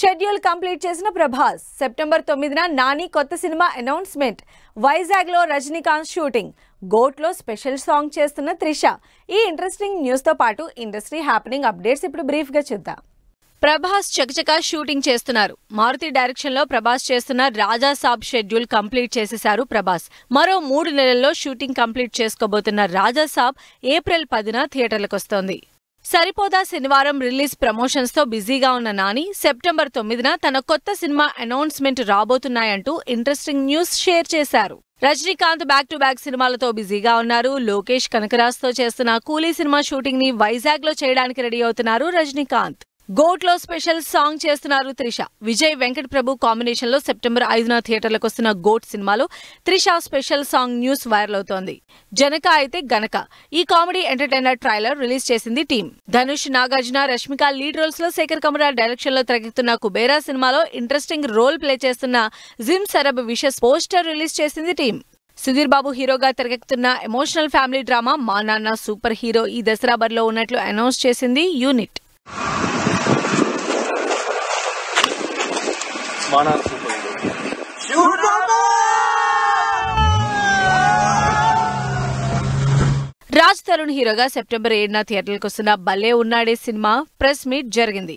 Schedule complete చేసిన Prabhas September 9న Nani కొత్త cinema announcement. Vizag లో రజనీకాంత్ షూటింగ్. గోట్ లో స్పెషల్ సాంగ్ చేస్తున్న త్రిష. ఈ ఇంట్రెస్టింగ్ న్యూస్ తో పాటు ఇండస్ట్రీ హ్యాపెనింగ్ అప్డేట్స్ ఇప్పుడు బ్రీఫ్ గా చూద్దాం. ప్రభాస్ చకచకా షూటింగ్ చేస్తున్నారు. మారుతి డైరెక్షన్ లో ప్రభాస్ చేస్తున్న రాజా సాబ్ షెడ్యూల్ కంప్లీట్ చేసేశారు ప్రభాస్. మరో 3 నెలల్లో షూటింగ్ కంప్లీట్ చేసుకోబోతున్న రాజా సాబ్ ఏప్రిల్ 10న థియేటర్లకు వస్తోంది. సరిపోదా శనివారం రిలీజ్ ప్రమోషన్స్ తో బిజీగా ఉన్న నాని సెప్టెంబర్ 9న తన కొత్త సినిమా అనౌన్స్మెంట్ రాబోతున్నాయంటూ ఇంట్రెస్టింగ్ న్యూస్ షేర్ చేశారు. రజనీకాంత్ బ్యాక్ టు బ్యాక్ సినిమాలతో బిజీగా ఉన్నారు. లోకేష్ కనకరాజ్ తో చేస్తున్న కూలీ సినిమా షూటింగ్ ని వైజాగ్ లో చేయడానికి రెడీ అవుతున్నారు రజనీకాంత్. గోట్ లో స్పెషల్ సాంగ్ చేస్తున్నారు త్రిష. విజయ్ వెంకట్ ప్రభు కాంబినేషన్ లో సెప్టెంబర్ 5న థియేటర్లకు వస్తున్న గోట్ సినిమాలో Trisha special song news viral అవుతోంది. జనక అయితే గనక ఈ కామెడీ ఎంటర్టైనర్ ట్రైలర్ రిలీజ్ చేసింది team. Dhanush, Nagarjuna, Rashmika lead roles లో శేఖర్ కమరా డైరెక్షన్ లో తెరకెక్కుతున్న కుబేరా సినిమాలో ఇంట్రెస్టింగ్ రోల్ ప్లే చేస్తున్న Jim Sarbh wishes poster release చేసింది టీం. సుధీర్ బాబు హీరోగా తెరకెక్కుతున్న ఎమోషనల్ ఫ్యామిలీ డ్రామా మా నాన్న సూపర్ హీరో ఈ దసరా బరిలో ఉన్నట్లు అనౌన్స్ చేసింది యూనిట్. రాజ్ తరుణ్ హీరోగా సెప్టెంబర్ 7న థియేటర్లకు వస్తున్న భలే ఉన్నాడే సినిమా ప్రెస్ మీట్ జరిగింది.